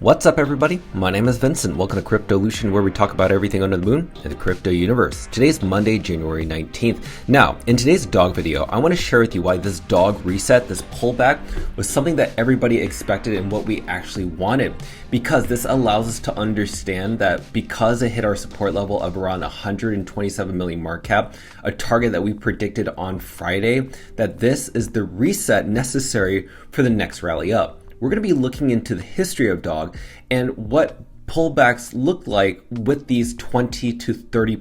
What's up, everybody? My name is Vincent. Welcome to Cryptolution, where we talk about everything under the moon in the crypto universe. Today's Monday, January 19th. Now, in today's dog video, I want to share with you why this dog reset, this pullback, was something that everybody expected and what we actually wanted. Because this allows us to understand that because it hit our support level of around 127 million market cap, a target that we predicted on Friday, that this is the reset necessary for the next rally up. We're going to be looking into the history of dog and what pullbacks look like with these 20 to 30%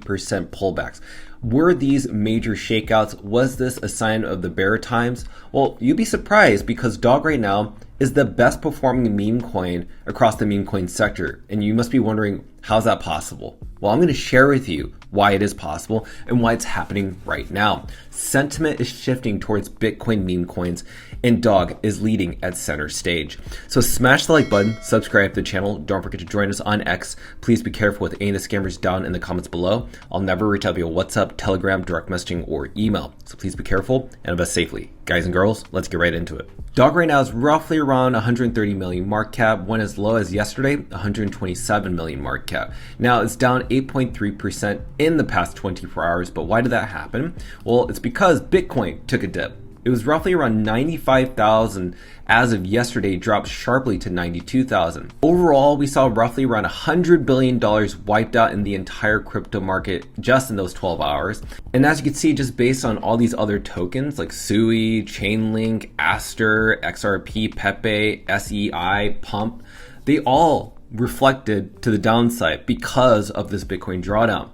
pullbacks. Were these major shakeouts? Was this a sign of the bear times? Well, you'd be surprised because dog right now is the best performing meme coin across the meme coin sector. And you must be wondering, how's that possible? Well, I'm going to share with you why it is possible and why it's happening right now. Sentiment is shifting towards Bitcoin meme coins and dog is leading at center stage. So smash the like button, subscribe to the channel. Don't forget to join us on X. Please be careful with any of the scammers down in the comments below. I'll never reach out via WhatsApp, Telegram, direct messaging, or email. So please be careful and invest safely. Guys and girls, let's get right into it. Dog right now is roughly around 130 million market cap, went as low as yesterday, 127 million market cap. Now it's down 8.3% in the past 24 hours, but why did that happen? Well, it's because Bitcoin took a dip. It was roughly around 95,000 as of yesterday, dropped sharply to 92,000. Overall, we saw roughly around $100 billion wiped out in the entire crypto market just in those 12 hours. And as you can see, just based on all these other tokens like Sui, Chainlink, Aster, XRP, Pepe, SEI, Pump, they all reflected to the downside because of this Bitcoin drawdown.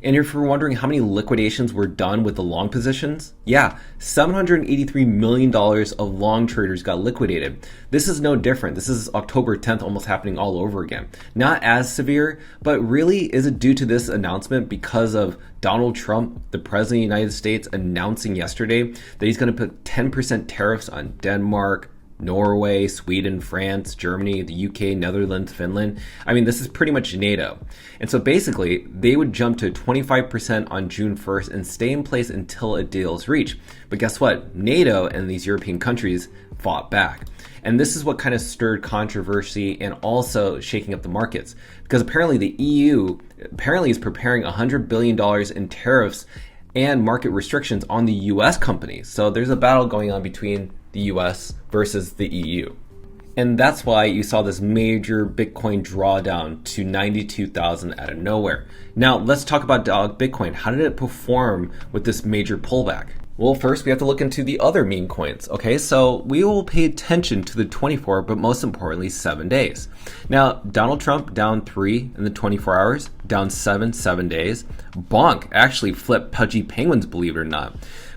And if you're wondering how many liquidations were done with the long positions, yeah, $783 million of long traders got liquidated. This is no different. This is October 10th almost happening all over again. Not as severe, but really is it due to this announcement because of Donald Trump, the president of the United States, announcing yesterday that he's going to put 10% tariffs on Denmark, Norway, Sweden, France, Germany, the UK, Netherlands, Finland. I mean, this is pretty much NATO. And so basically, they would jump to 25% on June 1st and stay in place until a deal is reached. But guess what? NATO and these European countries fought back. And this is what kind of stirred controversy and also shaking up the markets. Because apparently the EU is preparing $100 billion in tariffs and market restrictions on the US companies. So there's a battle going on between the US versus the EU. And that's why you saw this major Bitcoin drawdown to 92,000 out of nowhere. Now let's talk about dog Bitcoin. How did it perform with this major pullback? Well, first we have to look into the other meme coins. Okay, so we will pay attention to the 24, but most importantly, 7 days. Now, Donald Trump down 3 in the 24 hours, down 7 days. Bonk actually flipped Pudgy Penguins, believe it or not.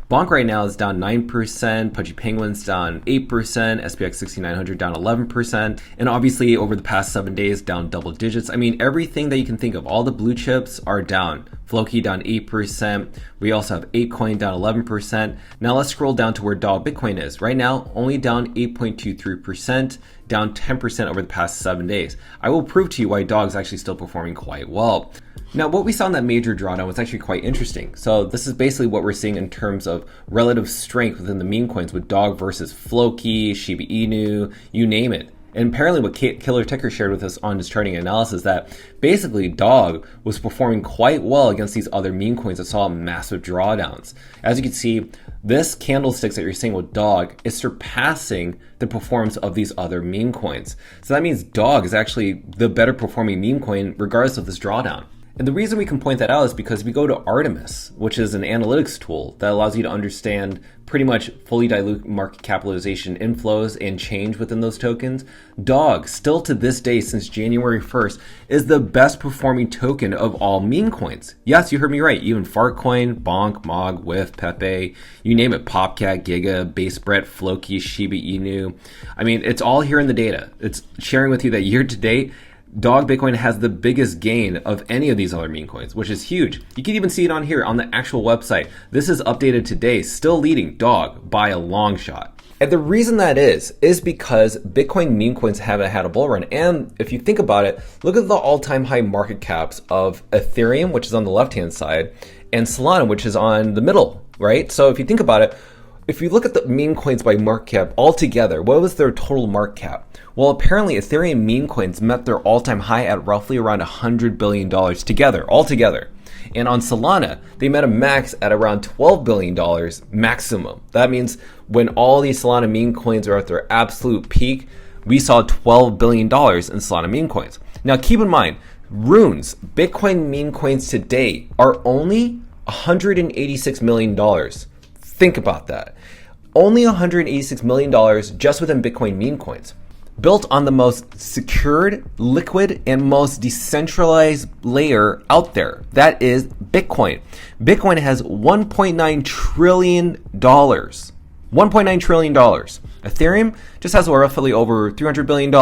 Bonk right now is down 9%, Pudgy Penguins down 8%, SPX 6900 down 11%, and obviously over the past 7 days down double digits. I mean, everything that you can think of, all the blue chips are down. Floki down 8%. We also have ApeCoin down 11%. Now let's scroll down to where dog Bitcoin is. Right now, only down 8.23%, down 10% over the past 7 days. I will prove to you why dog is actually still performing quite well. Now, what we saw in that major drawdown was actually quite interesting. So this is basically what we're seeing in terms of relative strength within the meme coins with dog versus Floki, Shiba Inu, you name it. And apparently what Killer Ticker shared with us on his charting analysis that basically dog was performing quite well against these other meme coins that saw massive drawdowns. As you can see, this candlesticks that you're seeing with dog is surpassing the performance of these other meme coins. So that means dog is actually the better performing meme coin regardless of this drawdown. And the reason we can point that out is because if we go to Artemis, which is an analytics tool that allows you to understand pretty much fully dilute market capitalization inflows and change within those tokens, dog, still to this day since January 1st, is the best performing token of all meme coins. Yes, you heard me right. Even Fartcoin, Bonk, Mog, Whiff, Pepe, you name it, Popcat, Giga, BaseBret, Floki, Shiba Inu. I mean, it's all here in the data. It's sharing with you that year to date, dog Bitcoin has the biggest gain of any of these other meme coins, which is huge. You can even see it on here on the actual website. This is updated today, still leading dog by a long shot. And the reason that is because Bitcoin meme coins haven't had a bull run. And if you think about it, look at the all-time high market caps of Ethereum, which is on the left-hand side, and Solana, which is on the middle, right? So if you think about it, if you look at the meme coins by market cap altogether, what was their total market cap? Well, apparently Ethereum meme coins met their all-time high at roughly around $100 billion altogether. And on Solana, they met a max at around $12 billion maximum. That means when all these Solana meme coins are at their absolute peak, we saw $12 billion in Solana meme coins. Now keep in mind, Runes, Bitcoin meme coins today are only $186 million. Think about that. Only $186 million just within Bitcoin meme coins. Built on the most secured, liquid, and most decentralized layer out there. That is Bitcoin. Bitcoin has $1.9 trillion. $1.9 trillion. Ethereum just has roughly over $300 billion.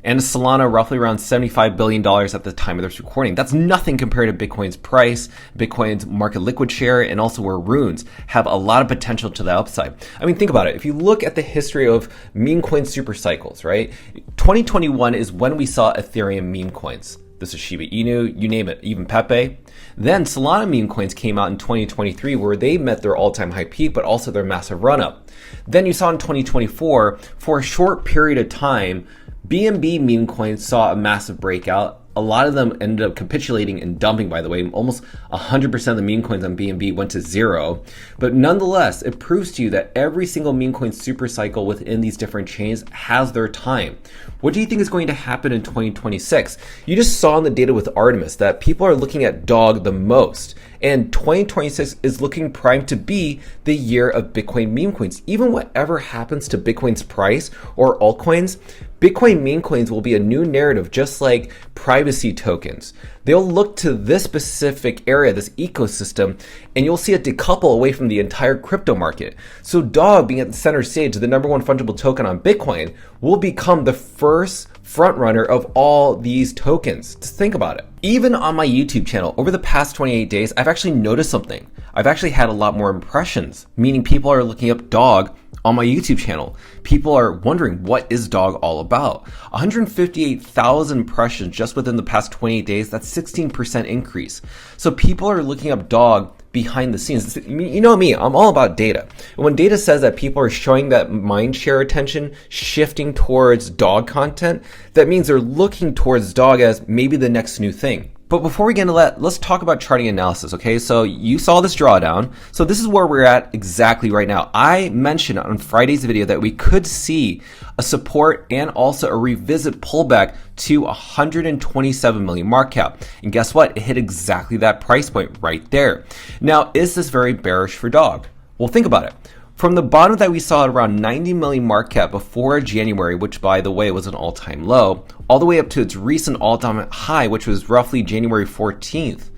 And Solana roughly around $75 billion at the time of this recording. That's nothing compared to Bitcoin's price, Bitcoin's market liquid share, and also where Runes have a lot of potential to the upside. I mean, think about it. If you look at the history of meme coin super cycles, right? 2021 is when we saw Ethereum meme coins. This is Shiba Inu, you name it, even Pepe. Then Solana meme coins came out in 2023 where they met their all-time high peak, but also their massive run-up. Then you saw in 2024, for a short period of time, BNB meme coins saw a massive breakout. A lot of them ended up capitulating and dumping, by the way. Almost 100% of the meme coins on BNB went to zero. But nonetheless, it proves to you that every single meme coin super cycle within these different chains has their time. What do you think is going to happen in 2026? You just saw in the data with Artemis that people are looking at DOG the most. And 2026 is looking primed to be the year of Bitcoin meme coins. Even whatever happens to Bitcoin's price or altcoins, Bitcoin meme coins will be a new narrative, just like privacy tokens. They'll look to this specific area, this ecosystem, and you'll see it decouple away from the entire crypto market. So DOG, being at the center stage, the number one fungible token on Bitcoin, will become the first front runner of all these tokens. Just think about it. Even on my YouTube channel, over the past 28 days, I've actually noticed something. I've actually had a lot more impressions, meaning people are looking up DOG on my YouTube channel. People are wondering, what is DOG all about? 158,000 impressions just within the past 28 days. That's 16% increase. So people are looking up DOG behind the scenes. You know me, I'm all about data. And when data says that people are showing that mind share attention shifting towards DOG content, that means they're looking towards DOG as maybe the next new thing. But before we get into that, let's talk about charting analysis, okay? So you saw this drawdown. So this is where we're at exactly right now. I mentioned on Friday's video that we could see a support and also a revisit pullback to 127 million market cap. And guess what? It hit exactly that price point right there. Now, is this very bearish for DOG? Well, think about it. From the bottom that we saw at around 90 million market cap before January, which by the way was an all-time low, all the way up to its recent all-time high, which was roughly January 14th.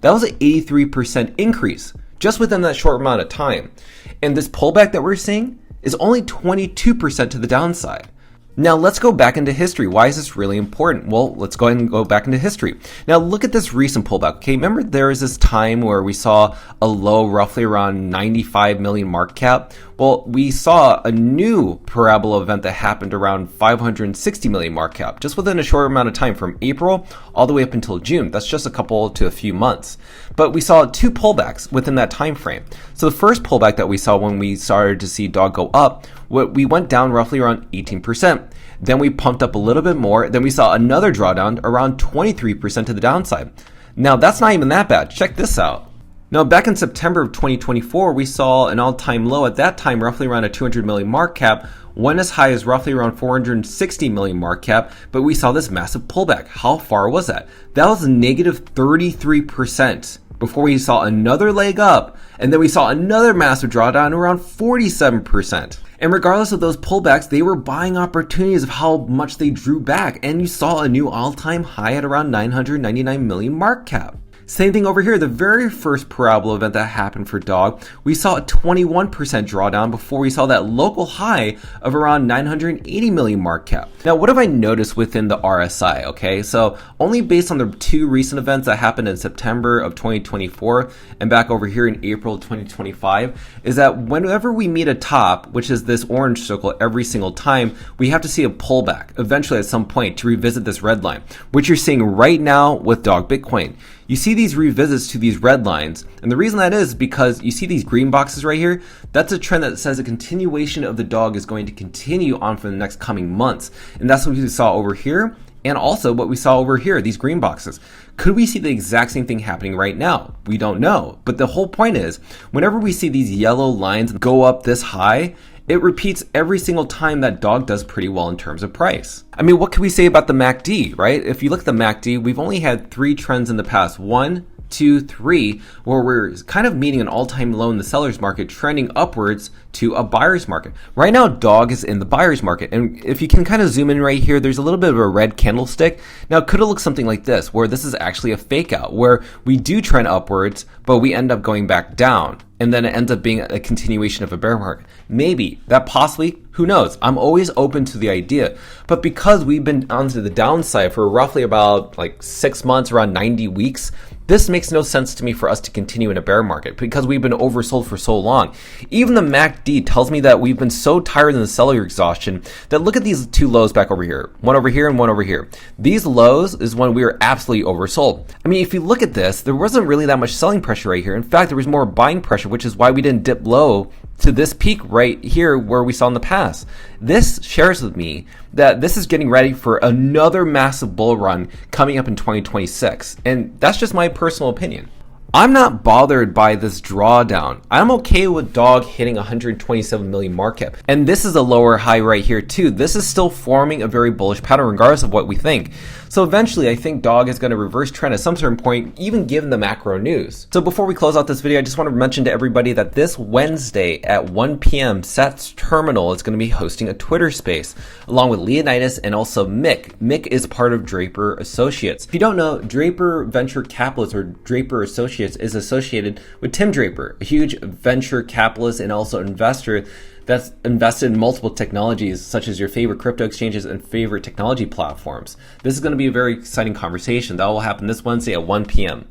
That was an 83% increase just within that short amount of time. And this pullback that we're seeing is only 22% to the downside. Now let's go back into history. Why is this really important? Well, let's go ahead and go back into history. Now look at this recent pullback. Okay, remember there was this time where we saw a low roughly around 95 million market cap? Well, we saw a new parabola event that happened around 560 million market cap, just within a short amount of time from April all the way up until June. That's just a couple to a few months. But we saw two pullbacks within that time frame. So the first pullback that we saw when we started to see DOG go up, we went down roughly around 18%. Then we pumped up a little bit more. Then we saw another drawdown around 23% to the downside. Now that's not even that bad. Check this out. Now back in September of 2024, we saw an all-time low at that time, roughly around a 200 million market cap, went as high as roughly around 460 million market cap, but we saw this massive pullback. How far was that? That was negative 33%. Before we saw another leg up, and then we saw another massive drawdown around 47%. And regardless of those pullbacks, they were buying opportunities of how much they drew back, and you saw a new all-time high at around 999 million market cap. Same thing over here, the very first parabola event that happened for DOG, we saw a 21% drawdown before we saw that local high of around 980 million market cap. Now, what have I noticed within the RSI, okay? So only based on the two recent events that happened in September of 2024 and back over here in April of 2025, is that whenever we meet a top, which is this orange circle every single time, we have to see a pullback eventually at some point to revisit this red line, which you're seeing right now with DOG Bitcoin. you see these revisits to these red lines. And the reason that is because you see these green boxes right here. That's a trend that says a continuation of the dog is going to continue on for the next coming months. And that's what we saw over here. And also what we saw over here, these green boxes. Could we see the exact same thing happening right now? We don't know. But the whole point is, whenever we see these yellow lines go up this high, it repeats every single time that dog does pretty well in terms of price. I mean, what can we say about the MACD, right? If you look at the MACD, we've only had 3 trends in the past. 1, 2, 3, where we're kind of meeting an all-time low in the seller's market, trending upwards to a buyer's market. Right now, dog is in the buyer's market. And if you can kind of zoom in right here, there's a little bit of a red candlestick. Now, could it look something like this, where this is actually a fake out, where we do trend upwards, but we end up going back down? And then it ends up being a continuation of a bear market. Maybe, that possibly, who knows? I'm always open to the idea. But because we've been onto the downside for roughly about like 6 months, around 90 weeks, this makes no sense to me for us to continue in a bear market because we've been oversold for so long. Even the MACD tells me that we've been so tired in the seller exhaustion that look at these 2 lows back over here. One over here and one over here. These lows is when we were absolutely oversold. I mean, if you look at this, there wasn't really that much selling pressure right here. In fact, there was more buying pressure, which is why we didn't dip low to this peak right here where we saw in the past. This shares with me that this is getting ready for another massive bull run coming up in 2026. And that's just my personal opinion. I'm not bothered by this drawdown. I'm okay with dog hitting 127 million market cap. And this is a lower high right here too. This is still forming a very bullish pattern regardless of what we think. So eventually I think dog is going to reverse trend at some certain point, even given the macro news. So before we close out this video, I just want to mention to everybody that this Wednesday at 1 p.m. Seth's Terminal is going to be hosting a Twitter space along with Leonidas and also Mick. Mick is part of Draper Associates. If you don't know, Draper Venture Capitalist or Draper Associates is associated with Tim Draper, a huge venture capitalist and also investor that's invested in multiple technologies such as your favorite crypto exchanges and favorite technology platforms. This is going to be a very exciting conversation that will happen this Wednesday at 1 p.m.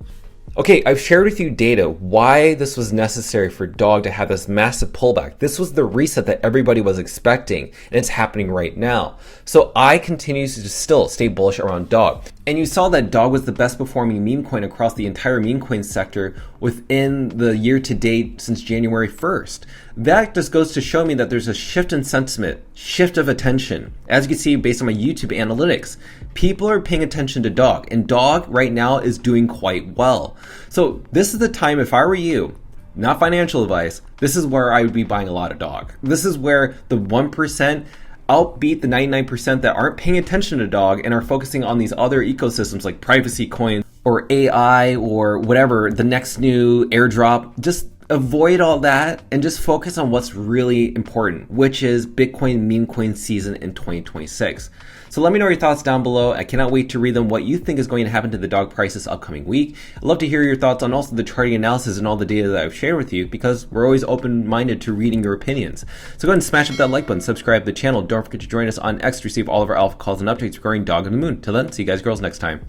Okay, I've shared with you data why this was necessary for dog to have this massive pullback. This was the reset that everybody was expecting, and it's happening right now. So I continue to still stay bullish around dog. And you saw that dog was the best performing meme coin across the entire meme coin sector within the year to date since January 1st. That just goes to show me that there's a shift in sentiment, shift of attention. As you can see based on my YouTube analytics, people are paying attention to dog, and dog right now is doing quite well. So this is the time, if I were you, not financial advice, this is where I would be buying a lot of dog. This is where the 1% outbeat the 99% that aren't paying attention to dog and are focusing on these other ecosystems like privacy coins or AI or whatever, the next new airdrop. Just avoid all that and just focus on what's really important, which is Bitcoin meme coin season in 2026. So let me know your thoughts down below. I cannot wait to read them, what you think is going to happen to the dog price this upcoming week. I'd love to hear your thoughts on also the charting analysis and all the data that I've shared with you because we're always open-minded to reading your opinions. So go ahead and smash up that like button, subscribe to the channel. Don't forget to join us on X to receive all of our alpha calls and updates regarding Dog on the Moon. Till then, see you guys girls next time.